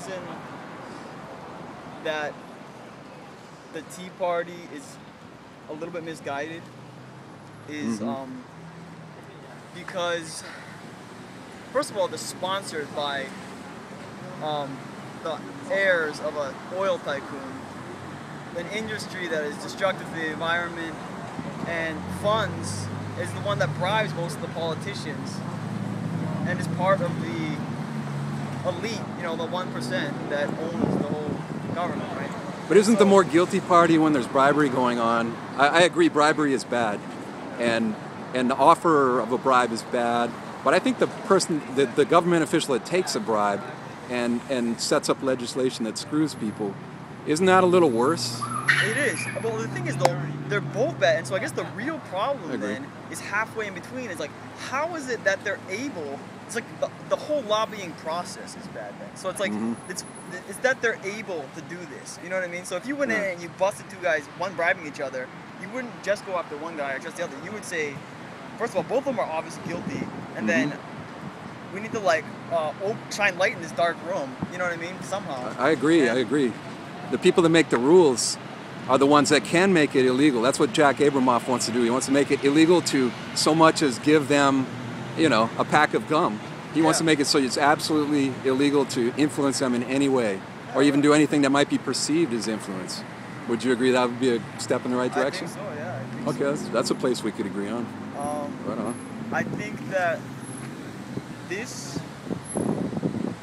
reason that the Tea Party is a little bit misguided is because, first of all, they're sponsored by the heirs of an oil tycoon, an industry that is destructive to the environment, and funds is the one that bribes most of the politicians and is part of the elite, you know, the 1% that owns the whole government, right? But isn't the more guilty party when there's bribery going on? I agree, bribery is bad, and the offer of a bribe is bad. But I think the person, the government official that takes a bribe and sets up legislation that screws people, isn't that a little worse? It is. Well, the thing is, though, they're both bad, and so I guess the real problem then is halfway in between. It's like, how is it that they're able? It's like the whole lobbying process is bad then. So it's like it's that they're able to do this. You know what I mean? So if you went in and you busted two guys, one bribing each other, you wouldn't just go after one guy or just the other. You would say, first of all, both of them are obviously guilty, and then we need to like shine light in this dark room. You know what I mean? Somehow. I agree. I agree. The people that make the rules are the ones that can make it illegal. That's what Jack Abramoff wants to do. He wants to make it illegal to so much as give them, you know, a pack of gum. He wants to make it so it's absolutely illegal to influence them in any way, or even do anything that might be perceived as influence. Would you agree that would be a step in the right direction? I think so, yeah. I think okay, that's a place we could agree on. Right on. I think that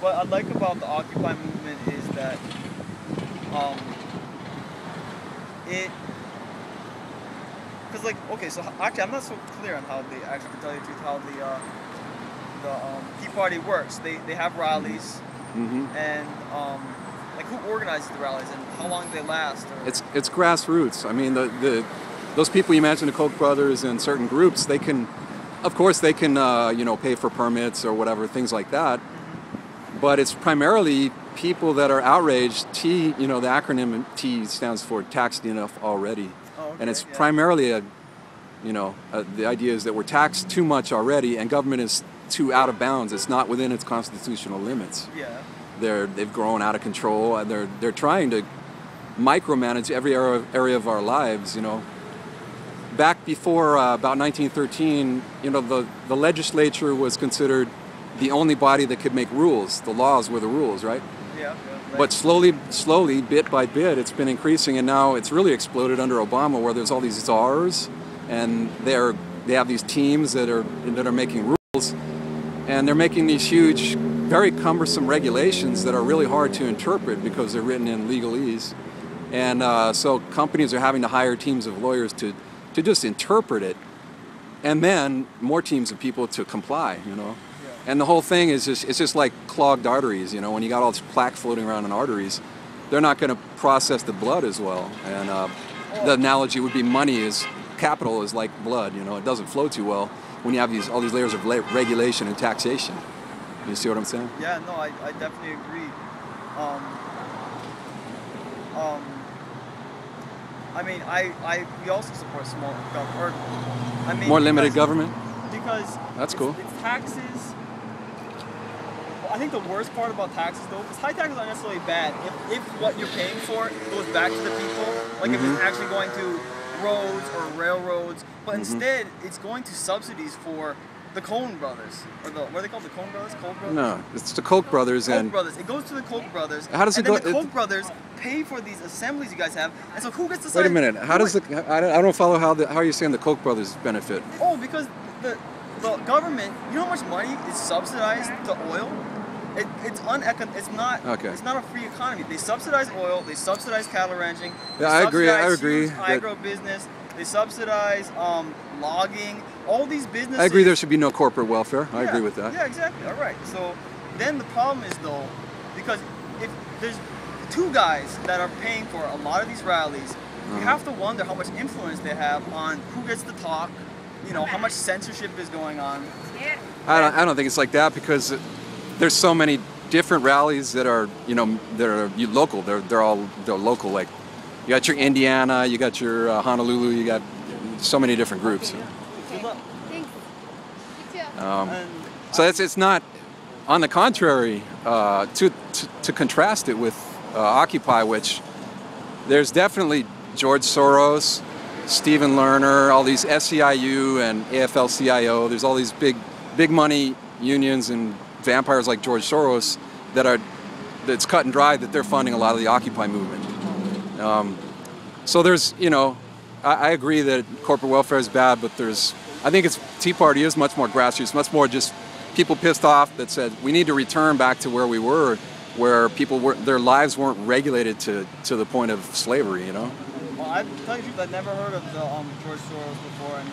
what I like about the Occupy movement is that because like, okay, so actually I'm not so clear on how they actually, to tell you the truth, how the Tea Party works. They have rallies, and like who organizes the rallies and how long do they last? Or? It's grassroots. I mean, those people you mentioned, the Koch brothers and certain groups, they can, of course, they can you know, pay for permits or whatever, things like that. But it's primarily people that are outraged. T, you know, the acronym T stands for taxed enough already. Oh, okay, and it's primarily the idea is that we're taxed too much already and government is too out of bounds. It's not within its constitutional limits. Yeah. They've grown out of control and they're trying to micromanage every area of our lives, you know. Back before about 1913, you know, the legislature was considered the only body that could make rules. The laws were the rules, right? Yeah. But slowly, bit by bit, it's been increasing, and now it's really exploded under Obama, where there's all these czars, and they have these teams that are making rules, and they're making these huge, very cumbersome regulations that are really hard to interpret because they're written in legalese, and so companies are having to hire teams of lawyers to just interpret it, and then more teams of people to comply, you know. And the whole thing is it's just like clogged arteries, you know, when you got all this plaque floating around in arteries, they're not going to process the blood as well. And the analogy would be capital is like blood, you know, it doesn't flow too well when you have all these layers of regulation and taxation. You see what I'm saying? Yeah, no, I definitely agree. I mean, we also support small government. I mean, more limited government? Because that's cool. It's taxes. I think the worst part about taxes, though, is high taxes aren't necessarily bad if what you're paying for goes back to the people. Like if it's actually going to roads or railroads, but instead it's going to subsidies for the Coen brothers, or what are they called? The Coen brothers? Koch brothers? No, it's the Koch brothers. Koch brothers. It goes to the Koch brothers. How does it go? The Koch brothers pay for these assemblies you guys have, and so who gets to decide? Wait a minute. How does I don't follow how are you saying the Koch brothers benefit? Oh, because the government, you know how much money is subsidized to oil? It's not a free economy. They subsidize oil, they subsidize cattle ranching, I agree. Agribusiness, they subsidize logging, all these businesses. I agree there should be no corporate welfare. I agree with that. Yeah, exactly. All right. So then the problem is, though, because if there's two guys that are paying for a lot of these rallies, you have to wonder how much influence they have on who gets to talk, you know, how much censorship is going on. I don't think it's like that because there's so many different rallies that are, you know, local. They're local. Like you got your Indiana, you got your Honolulu, you got so many different groups. Good luck. So it's not on the contrary, to contrast it with Occupy, which there's definitely George Soros, Stephen Lerner, all these SEIU and AFL-CIO. There's all these big money unions and vampires like George Soros that's cut and dry that they're funding a lot of the Occupy movement. So there's, you know, I agree that corporate welfare is bad, but I think Tea Party is much more grassroots, much more just people pissed off that said we need to return back to where we were, where their lives weren't regulated to the point of slavery, you know. Well, I tell you the truth, I've never heard of the George Soros before, and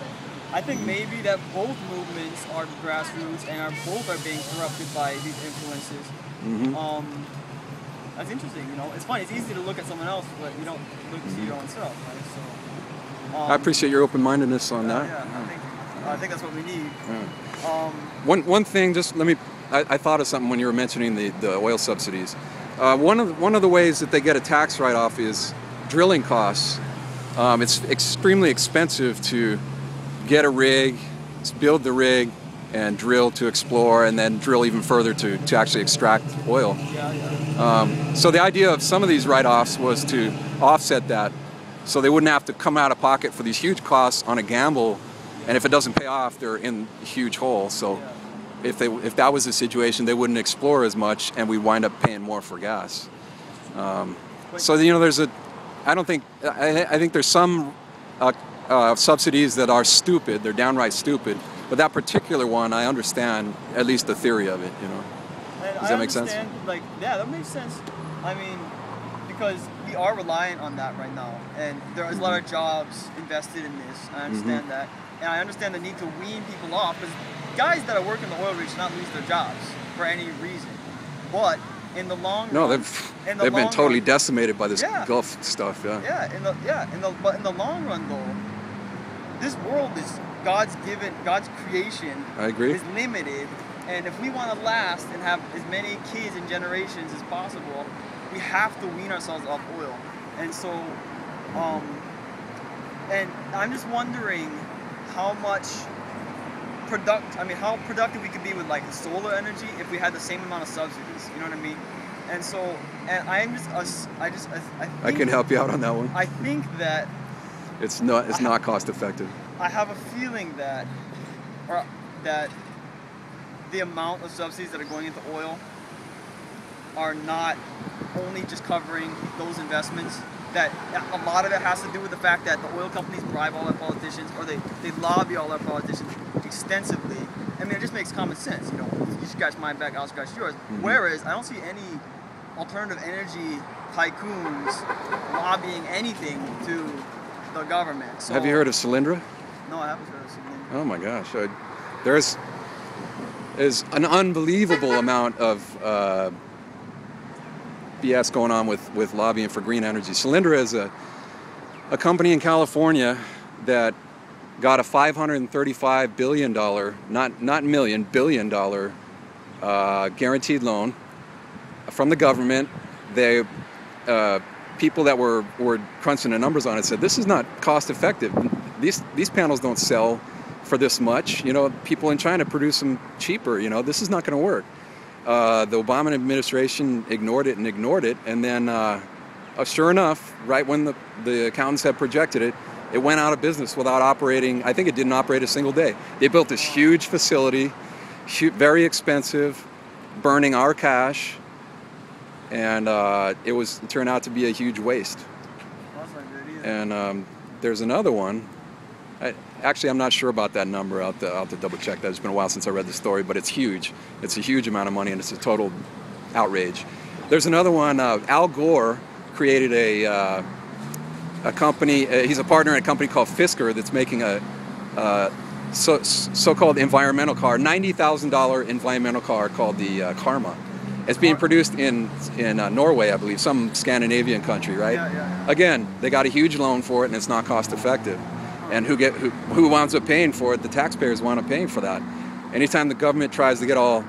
I think maybe that both movements are grassroots and both are being corrupted by these influences. Mm-hmm. That's interesting, you know. It's funny, it's easy to look at someone else, but you don't look to your own self, right? So, I appreciate your open-mindedness on that. Yeah, I think that's what we need. Yeah. One thing, just let me. I thought of something when you were mentioning the oil subsidies. One of the ways that they get a tax write-off is drilling costs. It's extremely expensive to get a rig, build the rig, and drill to explore, and then drill even further to actually extract oil. So the idea of some of these write-offs was to offset that, so they wouldn't have to come out of pocket for these huge costs on a gamble, and if it doesn't pay off, they're in a huge hole. So if that was the situation, they wouldn't explore as much, and we wind up paying more for gas. So you know, I think there's some subsidies that are stupid. They're downright stupid. But that particular one, I understand at least the theory of it. You know, does that make sense? Like, yeah, that makes sense. I mean, because we are reliant on that right now, and there is a lot of jobs invested in this. I understand that, and I understand the need to wean people off, because guys that are working the oil rig should not lose their jobs for any reason. But in the long run, they've been totally decimated by this Gulf stuff. But in the long run, though, this world is God's creation. I agree. Is limited, and if we want to last and have as many kids and generations as possible, we have to wean ourselves off oil. And so, and I'm just wondering how productive we could be with like solar energy if we had the same amount of subsidies. You know what I mean? And so, and I can help you out on that one. I think that it's not cost effective. I have a feeling that the amount of subsidies that are going into oil are not only just covering those investments, that a lot of it has to do with the fact that the oil companies bribe all our politicians, or they lobby all our politicians extensively. I mean, it just makes common sense, you know, you scratch my back, I'll scratch yours. Whereas I don't see any alternative energy tycoons lobbying anything to the government. So, have you heard of Solyndra? No, I haven't heard of Solyndra. Oh my gosh, there's an unbelievable amount of BS going on with lobbying for green energy. Solyndra is a company in California that got a $535 billion, not million, $1 billion guaranteed loan from the government. They people that were crunching the numbers on it said this is not cost effective. These panels don't sell for this much. You know, people in China produce them cheaper. You know, this is not going to work. The Obama administration ignored it, and then sure enough, right when the accountants had projected it, it went out of business without operating. I think it didn't operate a single day. They built this huge facility, very expensive, burning our cash, and it turned out to be a huge waste. That's not good either. And there's another one. Actually, I'm not sure about that number. I'll have to double check that. It's been a while since I read the story, but it's huge. It's a huge amount of money, and it's a total outrage. There's another one. Al Gore created a company. He's a partner in a company called Fisker that's making a so-called environmental car, $90,000 environmental car called the Karma. It's being produced in Norway, I believe, some Scandinavian country, right? Yeah. Again, they got a huge loan for it, and it's not cost effective. And who winds up paying for it? The taxpayers wind up paying for that. Anytime the government tries to get all,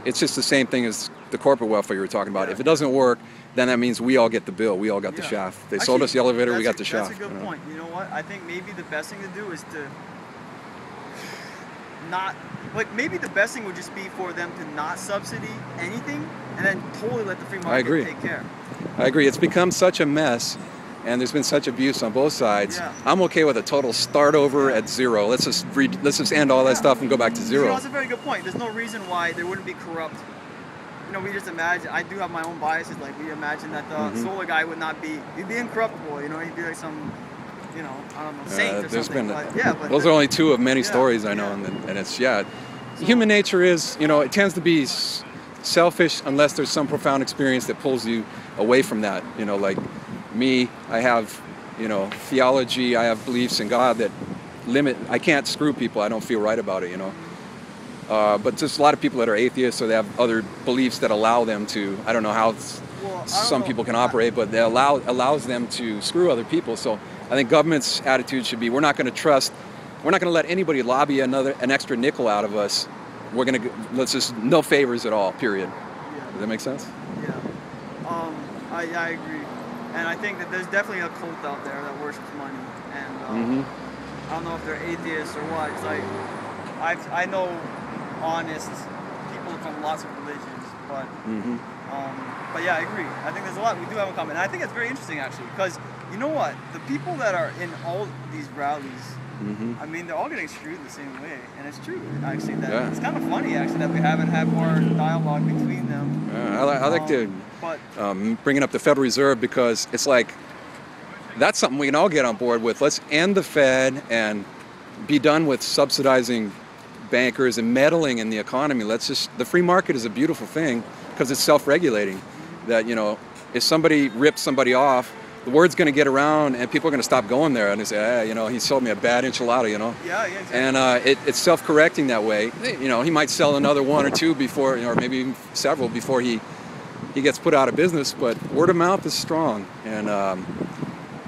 it's just the same thing as the corporate welfare you were talking about. If it doesn't work, then that means we all get the bill. We all got the shaft. They sold us the elevator, we got the shaft. That's a good point. You know what? I think maybe the best thing to do is to not, like, maybe the best thing would just be for them to not subsidy anything and then totally let the free market take care. I agree. It's become such a mess, and there's been such abuse on both sides. Yeah. I'm okay with a total start over at zero. Let's just end all that stuff and go back to zero. You know, that's a very good point. There's no reason why there wouldn't be corrupt. You know, we just imagine, I do have my own biases, like we imagine that the solar guy would not be, he'd be incorruptible, you know, he'd be like some, you know, I don't know, saint or something. But those are only two of many stories I know, and it's, human nature is, you know, it tends to be selfish unless there's some profound experience that pulls you away from that. You know, like me, I have, you know, theology, I have beliefs in God that limit, I can't screw people, I don't feel right about it, you know. But just a lot of people that are atheists, or they have other beliefs that allow them to, I don't know how some people can operate, but they allows them to screw other people. So I think government's attitude should be, we're not going to let anybody lobby an extra nickel out of us. We're going to, let's just, no favors at all, period. Yeah. Does that make sense? Yeah. I agree. And I think that there's definitely a cult out there that worships money. And I don't know if they're atheists or what. It's like, I know honest people from lots of religions, but yeah, I agree. I think there's a lot we do have in common. And I think it's very interesting, actually, because you know what? The people that are in all these rallies, I mean, they're all getting screwed the same way, and it's true. Actually, that it's kind of funny, actually, that we haven't had more dialogue between them. I like to bringing up the Federal Reserve, because it's like that's something we can all get on board with. Let's end the Fed and be done with subsidizing bankers and meddling in the economy. The free market is a beautiful thing because it's self-regulating. That, you know, if somebody rips somebody off, the word's going to get around and people are going to stop going there and they say, you know, he sold me a bad enchilada, you know. Yeah, exactly. And it's self-correcting that way. You know, he might sell another one or two before, or maybe even several before he gets put out of business. But word of mouth is strong, and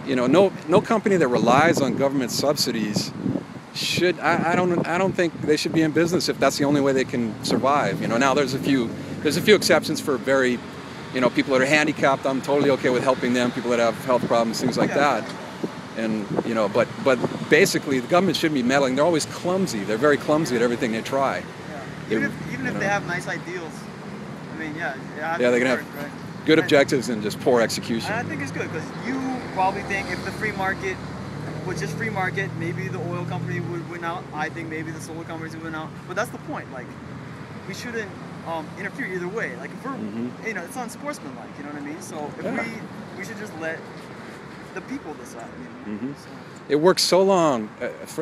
you know, no company that relies on government subsidies should. I don't think they should be in business if that's the only way they can survive. You know, now there's a few exceptions for very, you know, people that are handicapped. I'm totally okay with helping them. People that have health problems, things like that. And you know, but basically, the government shouldn't be meddling. They're always clumsy. They're very clumsy at everything they try. Yeah. Even if they have nice ideals. I mean, they can have good objectives and just poor execution. And I think it's good because you probably think if the free market was just free market, maybe the oil company would win out. I think maybe the solar companies would win out. But that's the point. Like, we shouldn't interfere either way. Like, if we're, you know, it's unsportsmanlike. You know what I mean? So if we should just let the people decide. You know? So. It worked so long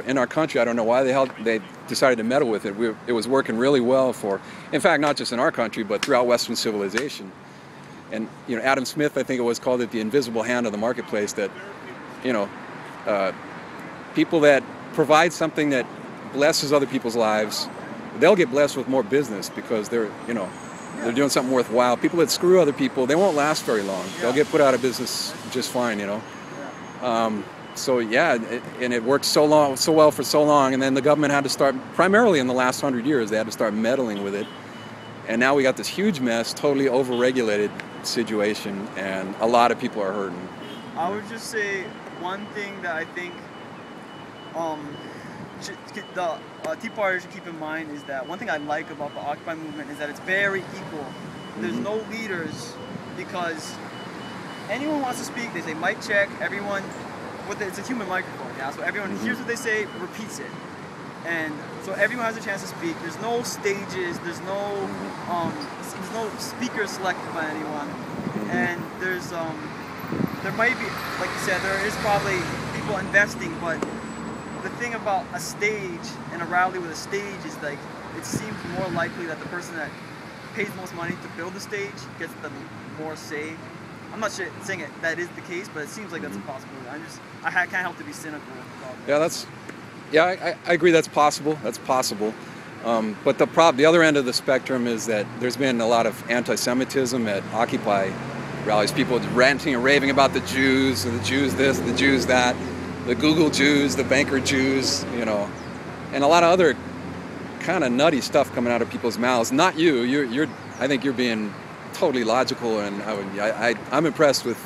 in our country. I don't know why they decided to meddle with it. It was working really well for, in fact, not just in our country, but throughout Western civilization. And you know, Adam Smith, I think it was, called it the invisible hand of the marketplace. That, you know, people that provide something that blesses other people's lives, they'll get blessed with more business because they're, you know, they're doing something worthwhile. People that screw other people, they won't last very long. They'll get put out of business just fine, you know. So yeah, and it worked so well for so long, and then the government had to start, primarily in the last 100 years, they had to start meddling with it. And now we got this huge mess, totally over-regulated situation, and a lot of people are hurting. I would just say one thing that I think the Tea Partiers should keep in mind is that one thing I like about the Occupy movement is that it's very equal. There's no leaders, because anyone wants to speak, they say mic check, everyone, it's a human microphone, yeah, so everyone hears what they say, repeats it. And so everyone has a chance to speak. There's no stages, there's no speakers selected by anyone. And there might be, like you said, there is probably people investing, but the thing about a stage and a rally with a stage is, like, it seems more likely that the person that pays the most money to build the stage gets the more say. I'm not sure saying that is the case, but it seems like that's a possibility. I can't help to be cynical about that. I agree that's possible. That's possible. But the other end of the spectrum is that there's been a lot of anti-Semitism at Occupy rallies. People ranting and raving about the Jews, and the Jews this, the Jews that, the Google Jews, the banker Jews, you know, and a lot of other kind of nutty stuff coming out of people's mouths. Not you. I think you're being totally logical, and I'm impressed with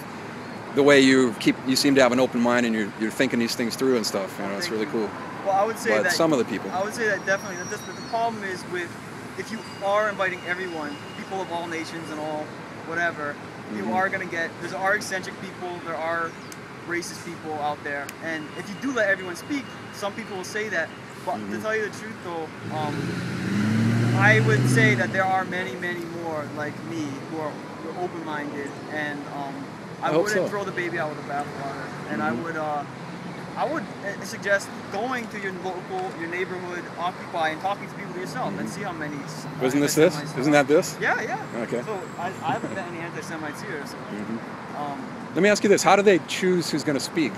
the way you seem to have an open mind and you're thinking these things through and stuff. You know, it's really cool. Well, I would say but that some of the people. I would say that definitely. That the problem is with if you are inviting everyone, people of all nations and all whatever, you are gonna get. There are eccentric people. There are racist people out there, and if you do let everyone speak, some people will say that. But to tell you the truth, though, I would say that there are many, many more like me who are open-minded, and I wouldn't throw the baby out with the bathwater, and I would suggest going to your local, your neighborhood Occupy and talking to people yourself and see how many. Isn't that this? Yeah, yeah. Okay. So I haven't met any anti-Semites here. So. Let me ask you this: how do they choose who's going to speak?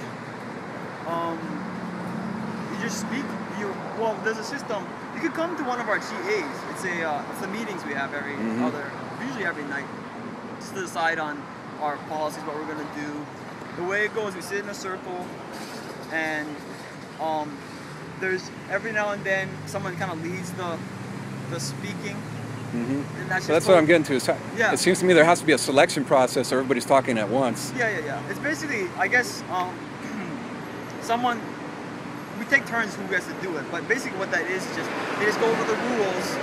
You just speak. Well, there's a system. You could come to one of our GAs. It's the meetings we have usually every night, just to decide on our policies, what we're gonna do. The way it goes, we sit in a circle, and there's every now and then someone kind of leads the speaking. And So that's what I'm getting to. It seems to me there has to be a selection process, so everybody's talking at once. Yeah. It's basically, I guess, we take turns who gets to do it, but basically what that is just they just go over the rules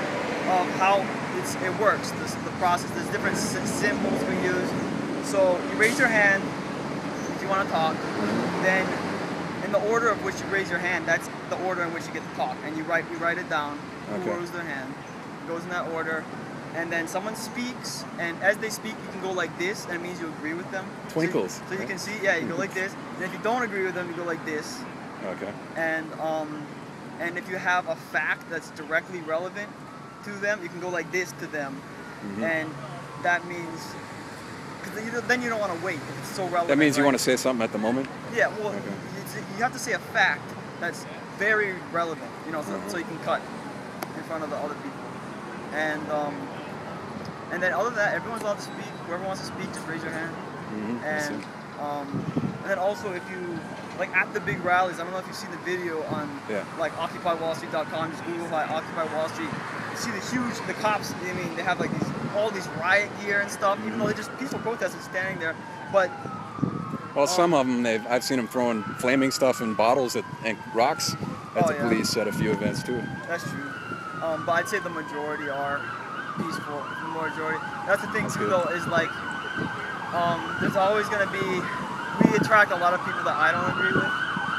of how it works. The process. There's different symbols we use. So you raise your hand if you want to talk. Then, in the order of which you raise your hand, that's the order in which you get to talk, and we write it down. Who rose their hand? It goes in that order. And then someone speaks, and as they speak, you can go like this, and it means you agree with them. Twinkles. So you can see, you go like this. And if you don't agree with them, you go like this. Okay. And if you have a fact that's directly relevant to them, you can go like this to them, and that means because then you don't want to wait if it's so relevant. That means you want to say something at the moment. Yeah. Well, you have to say a fact that's very relevant, so you can cut in front of the other people, and then other than that, everyone's allowed to speak. Whoever wants to speak, just raise your hand, and then also if you. Like at the big rallies, I don't know if you've seen the video on like OccupyWallStreet.com. Just Google like Occupy Wall Street. You see the cops. I mean, they have like all these riot gear and stuff. Even though they're just peaceful protesters standing there, but well, some of them I've seen them throwing flaming stuff in bottles and rocks at the police at a few events too. That's true. But I'd say the majority are peaceful. The majority. That's the thing too, though, is like there's always gonna be. We attract a lot of people that I don't agree with,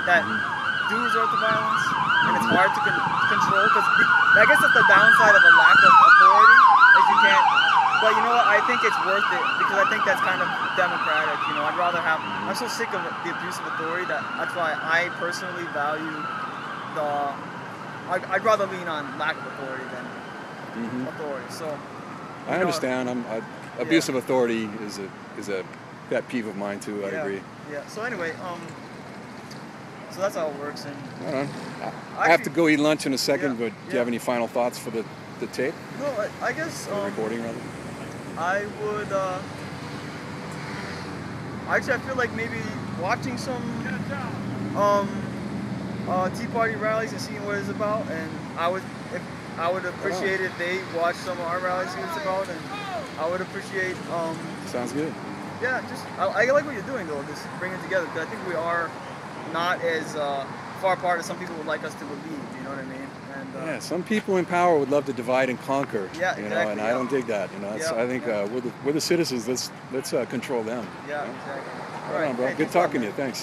that do resort to violence, and it's hard to control, because I guess that's the downside of a lack of authority, is you can't, but you know what, I think it's worth it, because I think that's kind of democratic, I'd rather have, I'm so sick of the abuse of authority that's why I personally value I'd rather lean on lack of authority than authority, so. I understand, abuse of authority is a pet peeve of mine too. I agree. Yeah. So anyway, so that's how it works. And I have to go eat lunch in a second. But do you have any final thoughts for the tape? No, I guess. The recording rather. I would. Actually, I feel like maybe watching some Tea Party rallies and seeing what it's about, and I would appreciate if they watch some of our rallies, see what it's about, and I would appreciate. Sounds good. Yeah, I like what you're doing though, just bringing it together, because I think we are not as far apart as some people would like us to believe, you know what I mean? And, some people in power would love to divide and conquer, exactly, and I don't dig that, I think we're the citizens, let's control them. Yeah, exactly. All right, bro. Good talking to you, thanks.